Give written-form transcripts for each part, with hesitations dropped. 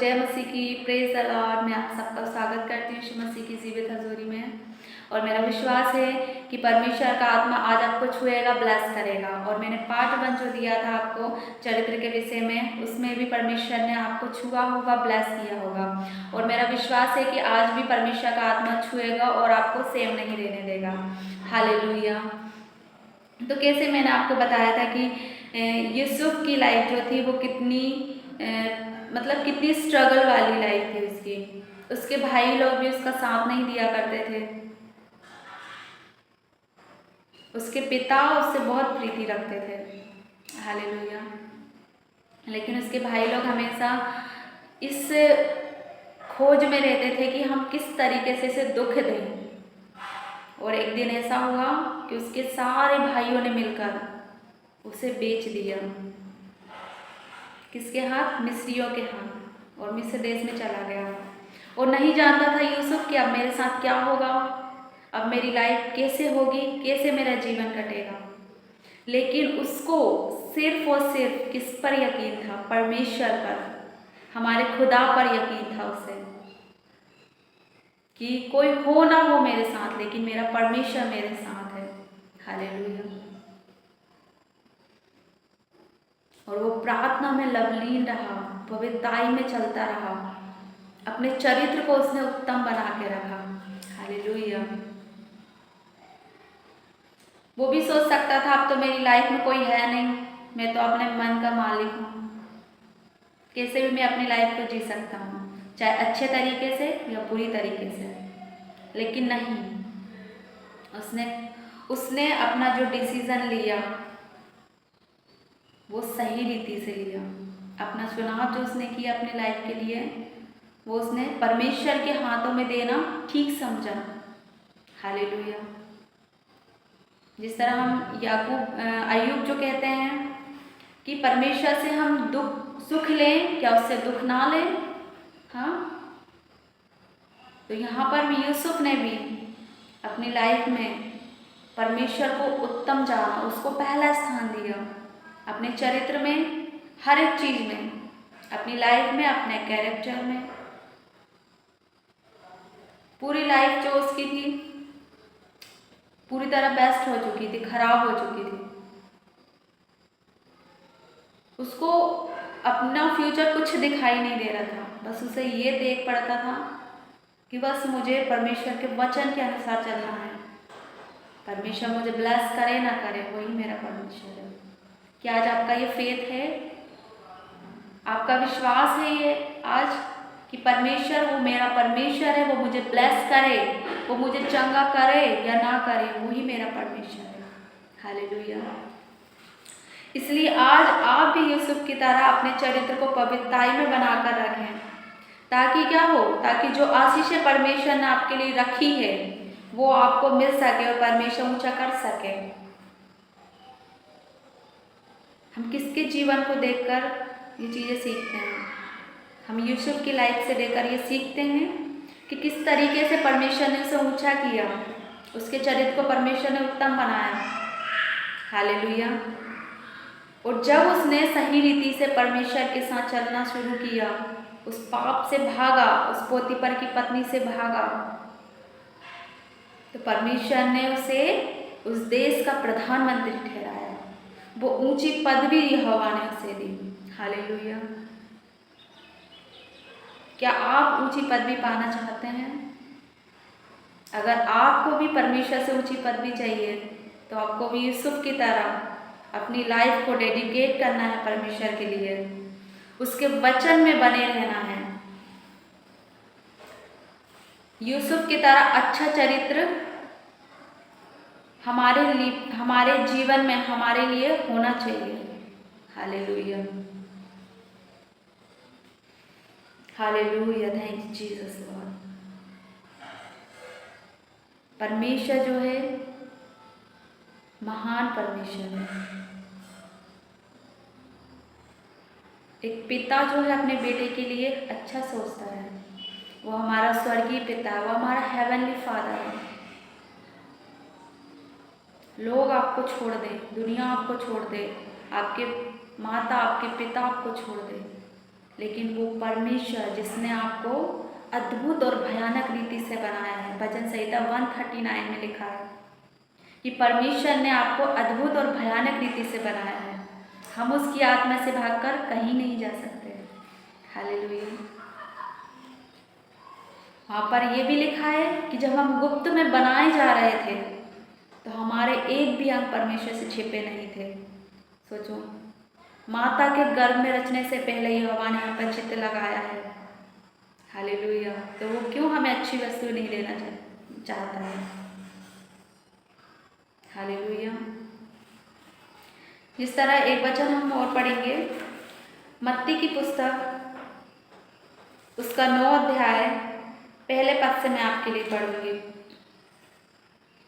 जय मसीह की, praise the Lord. मैं आप सबका स्वागत करती हूँ यीशु मसीह की जीवित हजूरी में। और मेरा विश्वास है कि परमेश्वर का आत्मा आज आपको छुएगा, ब्लेस करेगा। और मैंने पार्ट 1 जो दिया था आपको चरित्र के विषय में, उसमें भी परमेश्वर ने आपको छुआ होगा, ब्लेस किया होगा। और मेरा विश्वास है कि आज भी परमेश्वर का आत्मा छुएगा और आपको सेम नहीं रहने देगा। हालेलुया। तो कैसे मैंने आपको बताया था कि यूसुफ की लाइफ जो थी वो कितनी मतलब कितनी स्ट्रगल वाली लाइफ थी उसकी। उसके भाई लोग भी उसका साथ नहीं दिया करते थे। उसके पिता उससे बहुत प्रीति रखते थे। हालेलुया। लेकिन उसके भाई लोग हमेशा इस खोज में रहते थे कि हम किस तरीके से इसे दुख दें। और एक दिन ऐसा हुआ कि उसके सारे भाइयों ने मिलकर उसे बेच दिया। किसके हाथ? मिस्रियों के हाथ। और मिस्र देश में चला गया। और नहीं जानता था यूसुफ कि अब मेरे साथ क्या होगा, अब मेरी लाइफ कैसे होगी, कैसे मेरा जीवन कटेगा। लेकिन उसको सिर्फ और सिर्फ किस पर यकीन था? परमेश्वर पर, हमारे खुदा पर यकीन था उसे कि कोई हो ना हो मेरे साथ, लेकिन मेरा परमेश्वर मेरे साथ है। हालेलुया। और वो प्रार्थना में लवलीन रहा, पवित्रताई में चलता रहा, अपने चरित्र को उसने उत्तम बना के रखा। हालेलुया। वो भी सोच सकता था अब तो मेरी लाइफ में कोई है नहीं, मैं तो अपने मन का मालिक हूँ, कैसे भी मैं अपनी लाइफ को जी सकता हूँ, चाहे अच्छे तरीके से या बुरी तरीके से। लेकिन नहीं, उसने अपना जो डिसीजन लिया वो सही रीति से लिया। अपना चुनाव जो उसने किया अपनी लाइफ के लिए, वो उसने परमेश्वर के हाथों में देना ठीक समझा। हालेलुया। जिस तरह हम अय्यूब जो कहते हैं कि परमेश्वर से हम सुख लें, क्या उससे दुख ना लें। हाँ, तो यहाँ पर भी यूसुफ ने भी अपनी लाइफ में परमेश्वर को उत्तम जाना, उसको पहला स्थान दिया अपने चरित्र में, हर एक चीज में, अपनी लाइफ में, अपने कैरेक्टर में। पूरी लाइफ जो उसकी थी पूरी तरह बेस्ट हो चुकी थी, खराब हो चुकी थी। उसको अपना फ्यूचर कुछ दिखाई नहीं दे रहा था। बस उसे ये देख पड़ता था कि बस मुझे परमेश्वर के वचन के अनुसार चलना है। परमेश्वर मुझे ब्लेस करे ना करे, वही मेरा परमेश्वर है। क्या आज आपका ये फेथ है? आपका विश्वास है ये आज कि परमेश्वर, वो मेरा परमेश्वर है, वो मुझे ब्लेस करे, वो मुझे चंगा करे या ना करे, वही मेरा परमेश्वर है। हालेलुया। इसलिए आज आप भी यूसुफ की तरह अपने चरित्र को पवित्रताई में बनाकर रखें, ताकि क्या हो, ताकि जो आशीषें परमेश्वर ने आपके लिए रखी है वो आपको मिल सके और परमेश्वर ऊंचा कर सके। हम किसके जीवन को देखकर ये चीज़ें सीखते हैं? हम यूसुफ की लाइफ से देखकर ये सीखते हैं कि किस तरीके से परमेश्वर ने उसे ऊंचा किया, उसके चरित्र को परमेश्वर ने उत्तम बनाया। हालेलुया। और जब उसने सही रीति से परमेश्वर के साथ चलना शुरू किया, उस पाप से भागा, उस पोतीपर की पत्नी से भागा, तो परमेश्वर ने उसे उस देश का प्रधानमंत्री ठहराया। वो ऊंची पदवी यहोवा ने उसे दी। हालेलुया। क्या आप ऊंची पदवी पाना चाहते हैं? अगर आपको भी परमेश्वर से ऊंची पदवी चाहिए तो आपको भी यूसुफ की तरह अपनी लाइफ को डेडिकेट करना है परमेश्वर के लिए, उसके वचन में बने रहना है। यूसुफ की तरह अच्छा चरित्र हमारे जीवन में हमारे लिए होना चाहिए। Hallelujah. Hallelujah. Thank you Jesus Lord. परमेश्वर जो है महान परमेश्वर है। एक पिता जो है अपने बेटे के लिए अच्छा सोचता है, वो हमारा स्वर्गीय पिता है, वो हमारा हेवनली फादर है। लोग आपको छोड़ दे, दुनिया आपको छोड़ दे, आपके माता आपके पिता आपको छोड़ दे, लेकिन वो परमेश्वर जिसने आपको अद्भुत और भयानक रीति से बनाया है। भजन संहिता 139 में लिखा है कि परमेश्वर ने आपको अद्भुत और भयानक रीति से बनाया है। हम उसकी आत्मा से भागकर कहीं नहीं जा सकते। हालेलुया। वहाँ पर ये भी लिखा है कि जब हम गुप्त में बनाए जा रहे थे तो हमारे एक भी अंग परमेश्वर से छिपे नहीं थे। सोचो, माता के गर्भ में रचने से पहले यहोवा ने हम पर चित्त लगाया है। हालेलुया। तो वो क्यों हमें अच्छी वस्तु नहीं देना चाहता है। हालेलुया। जिस तरह एक वचन हम और पढ़ेंगे, मत्ती की पुस्तक उसका 9 अध्याय पहले पद से मैं आपके लिए पढ़ूंगी।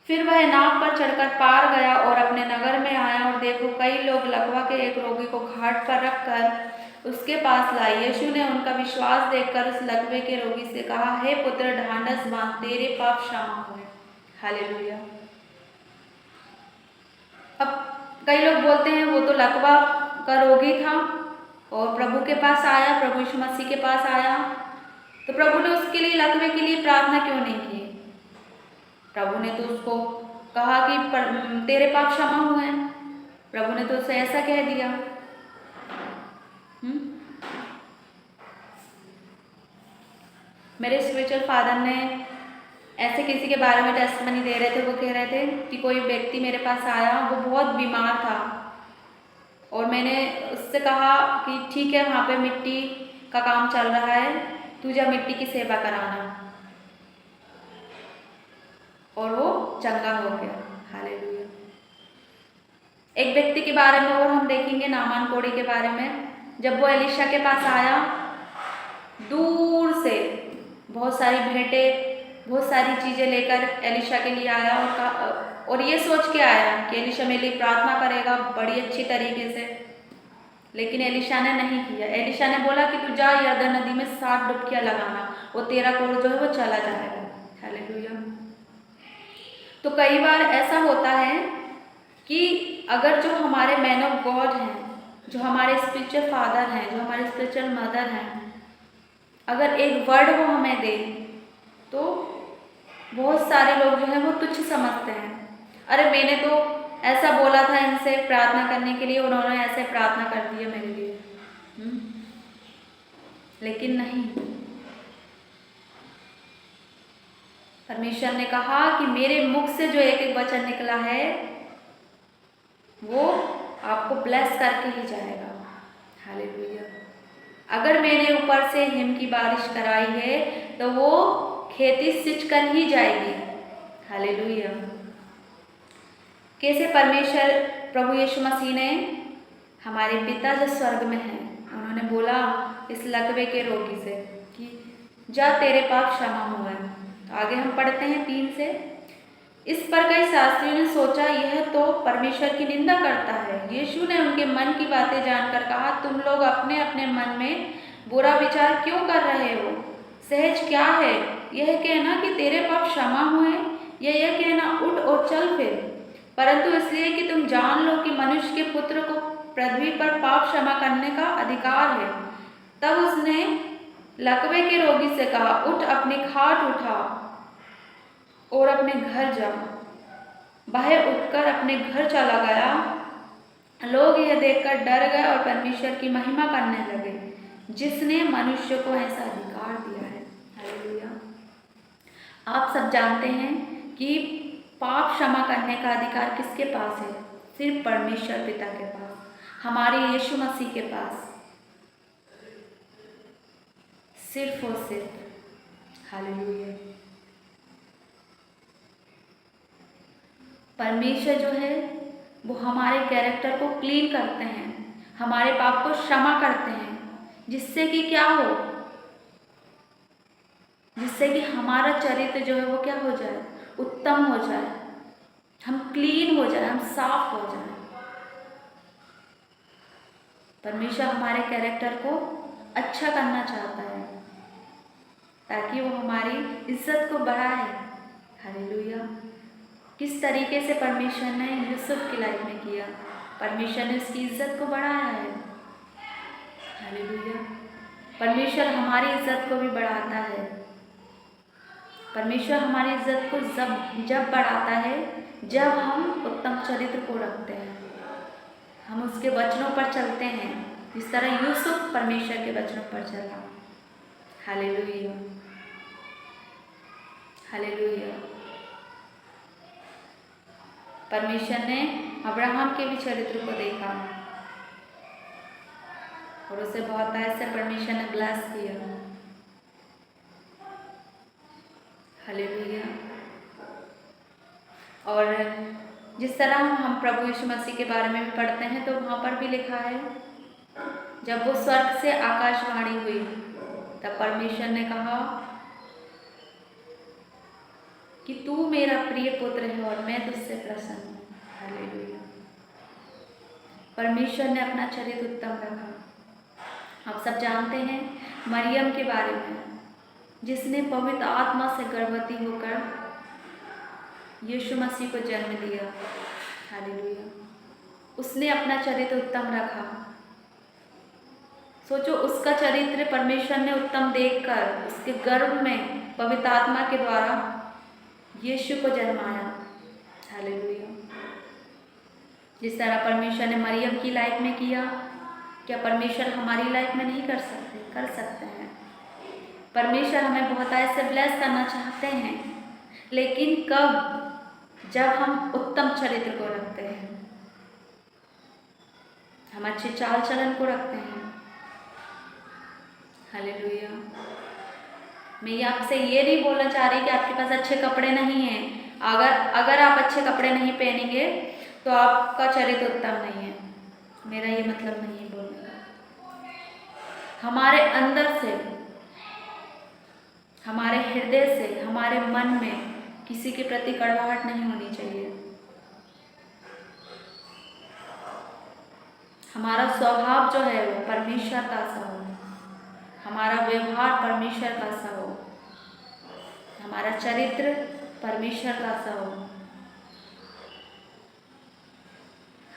फिर वह नाव पर चढ़कर पार गया और अपने नगर में आया, और देखो कई लोग लकवा के एक रोगी को घाट पर रखकर उसके पास लाए। यीशु ने उनका विश्वास देखकर उस लकवे के रोगी से कहा, हे पुत्र, ढांढस बांध, तेरे पाप क्षमा हुए। हालेलुया। अब कई लोग बोलते हैं वो तो लकवा का रोगी था और प्रभु के पास आया, प्रभु यीशु मसीह के पास आया, तो प्रभु ने उसके लिए, लकवे के लिए प्रार्थना क्यों नहीं की? प्रभु ने तो उसको कहा कि तेरे पाप क्षमा हुए हैं। प्रभु ने तो उसे ऐसा कह दिया। मेरे स्पिरिचुअल फादर ने ऐसे किसी के बारे में टेस्टमनी दे रहे थे। वो कह रहे थे कि कोई व्यक्ति मेरे पास आया, वो बहुत बीमार था, और मैंने उससे कहा कि ठीक है, वहाँ पे मिट्टी का काम चल रहा है, तू जा मिट्टी की सेवा कराना, और वो चंगा हो गया। हालेलुया। एक व्यक्ति के बारे में और हम देखेंगे, नामान कोढ़ी के बारे में। जब वो एलिशा के पास आया, दूर से बहुत सारी भेंटें, बहुत सारी चीज़ें लेकर एलिशा के लिए आया, और ये सोच के आया कि एलिशा मेरे लिए प्रार्थना करेगा बड़ी अच्छी तरीके से। लेकिन एलिशा ने नहीं किया। एलिशा ने बोला कि तू जा यरदन नदी में 7 डुबकियां लगाना, वो तेरा कोढ़ जो है वो चला जाएगा। हालेलुया। तो कई बार ऐसा होता है कि अगर जो हमारे मैन ऑफ गॉड हैं, जो हमारे स्पिरिचुअल फादर हैं, जो हमारे स्पिरिचुअल मदर हैं, अगर एक वर्ड वो हमें दे तो बहुत सारे लोग जो हैं वो तुच्छ समझते हैं। अरे मैंने तो ऐसा बोला था इनसे प्रार्थना करने के लिए, उन्होंने ऐसे प्रार्थना कर दी है मेरे लिए। लेकिन नहीं, परमेश्वर ने कहा कि मेरे मुख से जो एक एक वचन निकला है वो आपको ब्लेस करके ही जाएगा। हालेलुया। अगर मैंने ऊपर से हिम की बारिश कराई है तो वो खेती सिंच कर ही जाएगी। हालेलुया। कैसे परमेश्वर प्रभु यीशु मसीह ने, हमारे पिता जो स्वर्ग में हैं, उन्होंने बोला इस लकवे के रोगी से कि जा तेरे पाप क्षमा हुए। आगे हम पढ़ते हैं 3 से। इस पर कई शास्त्रियों ने सोचा यह तो परमेश्वर की निंदा करता है। यीशु ने उनके मन की बातें जानकर कहा, तुम लोग अपने अपने मन में बुरा विचार क्यों कर रहे हो? सहज क्या है, यह कहना कि तेरे पाप क्षमा हुए, या यह कहना उठ और चल फिर? परंतु इसलिए कि तुम जान लो कि मनुष्य के पुत्र को पृथ्वी पर पाप क्षमा करने का अधिकार है। तब उसने लकवे के रोगी से कहा, उठ, अपनी खाट उठा और अपने घर जा। वह उठकर अपने घर चला गया। लोग यह देखकर डर गए और परमेश्वर की महिमा करने लगे, जिसने मनुष्य को ऐसा अधिकार दिया है। हालेलुया। आप सब जानते हैं कि पाप क्षमा करने का अधिकार किसके पास है? सिर्फ परमेश्वर पिता के पास, हमारे यीशु मसीह के पास, सिर्फ और सिर्फ। हालेलुया। परमेश्वर जो है वो हमारे कैरेक्टर को क्लीन करते हैं, हमारे पाप को क्षमा करते हैं, जिससे कि क्या हो, जिससे कि हमारा चरित्र जो है वो क्या हो जाए, उत्तम हो जाए, हम क्लीन हो जाए, हम साफ हो जाए। परमेश्वर हमारे कैरेक्टर को अच्छा करना चाहता है ताकि वो हमारी इज्जत को बढ़ाए। हालेलुया। किस तरीके से परमेश्वर ने यूसुफ की लाइफ में किया? परमेश्वर ने उसकी इज्जत को बढ़ाया है। हालेलुया। परमेश्वर हमारी इज्जत को भी बढ़ाता है। परमेश्वर हमारी इज्जत को जब बढ़ाता है जब हम उत्तम चरित्र को रखते हैं, हम उसके वचनों पर चलते हैं, जिस तरह यूसुफ परमेश्वर के वचनों पर चला। Hallelujah, hallelujah. परमेश्वर ने अब्राहम के भी चरित्र को देखा और उसे बहुत ऐसे परमेश्वर ने ब्लेस किया। हालेलुया। और जिस तरह हम प्रभु यीशु मसीह के बारे में भी पढ़ते हैं तो वहाँ पर भी लिखा है, जब वो स्वर्ग से आकाशवाणी हुई तब परमेश्वर ने कहा कि तू मेरा प्रिय पुत्र है और मैं तुझसे प्रसन्न हूँ। हालेलुया। परमेश्वर ने अपना चरित्र उत्तम रखा। आप सब जानते हैं मरियम के बारे में, जिसने पवित्र आत्मा से गर्भवती होकर यीशु मसीह को जन्म दिया। हालेलुया। उसने अपना चरित्र उत्तम रखा। सोचो, उसका चरित्र परमेश्वर ने उत्तम देखकर उसके गर्भ में पवित्र आत्मा के द्वारा यीशु को जन्माया। हालेलुया। जिस तरह परमेश्वर ने मरियम की लाइफ में किया, क्या परमेश्वर हमारी लाइफ में नहीं कर सकते? कर सकते हैं। परमेश्वर हमें बहुत ऐसे ब्लेस करना चाहते हैं, लेकिन कब? जब हम उत्तम चरित्र को रखते हैं, हम अच्छे चाल चलन को रखते हैं। हालेलुया। मैं आपसे ये नहीं बोलना चाह रही कि आपके पास अच्छे कपड़े नहीं हैं। अगर आप अच्छे कपड़े नहीं पहनेंगे तो आपका चरित्र उत्तम नहीं है। मेरा ये मतलब नहीं है बोलने का। हमारे अंदर से, हमारे हृदय से, हमारे मन में किसी के प्रति कड़वाहट नहीं होनी चाहिए। हमारा स्वभाव जो है वो परमेश्वर का सा हो, हमारा व्यवहार परमेश्वर का सा हो, हमारा चरित्र परमेश्वर का सा हो।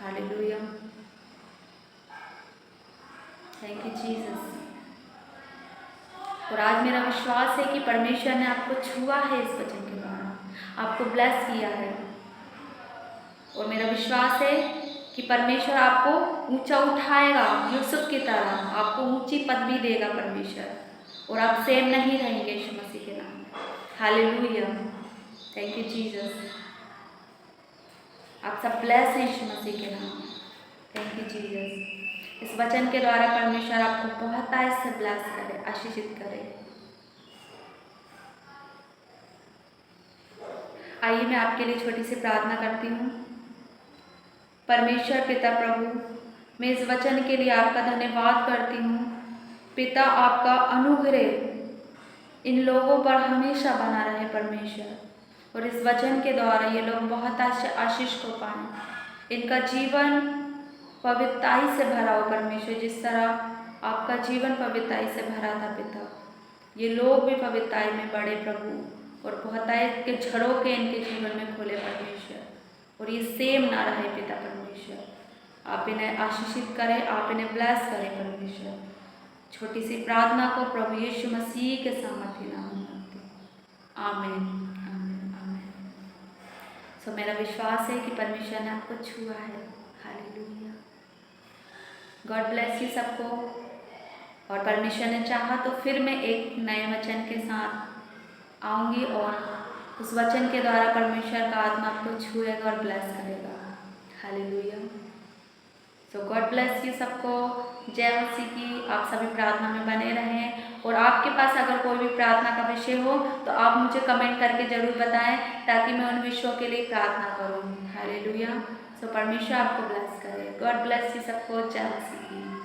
हालेलुया। Thank you Jesus. और आज मेरा विश्वास है कि परमेश्वर ने आपको छुआ है, इस वचन के द्वारा आपको ब्लेस किया है। और मेरा विश्वास है कि परमेश्वर आपको ऊंचा उठाएगा, यूसुफ की तरह आपको ऊंची पदवी देगा परमेश्वर, और आप सेम नहीं रहेंगे यीशु मसीह के नाम। हालेलुया। Thank you Jesus. आप सब ब्लेस हैं यीशु मसीह के नाम। Thank you Jesus. इस वचन के द्वारा परमेश्वर आपको बहुत ऐसे ब्लेस करे, आशीषित करे। आइए मैं आपके लिए छोटी सी प्रार्थना करती हूँ। परमेश्वर पिता प्रभु, मैं इस वचन के लिए आपका धन्यवाद करती हूँ। पिता, आपका अनुग्रह इन लोगों पर हमेशा बना रहे परमेश्वर, और इस वचन के द्वारा ये लोग बहुत आशीष को पाएं। इनका जीवन पवित्रताई से भरा हो परमेश्वर, जिस तरह आपका जीवन पवित्रताई से भरा था पिता, ये लोग भी पवित्रताई में बढ़े प्रभु, और बहुतायत के झड़ों इनके जीवन में खोले परमेश्वर, और ये सेम ना रहे पिता परमेश्वर। आप इन्हें आशीषित करें, आप इन्हें ब्लेस करें परमेश्वर। छोटी सी प्रार्थना को प्रभु यीशु मसीह के सामर्थ्य नाम में करते हैं। आमीन, आमीन, आमीन। सो मेरा विश्वास है कि परमेश्वर ने आपको छुआ है। हालेलुया। गॉड ब्लेस यू सबको। और परमेश्वर ने चाहा तो फिर मैं एक नए वचन के साथ आऊँगी, और उस वचन के द्वारा परमेश्वर का आत्मा आपको छुएगा और ब्लेस करेगा। Hallelujah. So God bless you सबको। जय मसीह की। आप सभी प्रार्थना में बने रहें, और आपके पास अगर कोई भी प्रार्थना का विषय हो तो आप मुझे कमेंट करके ज़रूर बताएं, ताकि मैं उन विषयों के लिए प्रार्थना करूँ। हालेलुया। सो परमेश्वर आपको ब्लेस करे। गॉड ब्लेस यू सबको। जय मसीह की।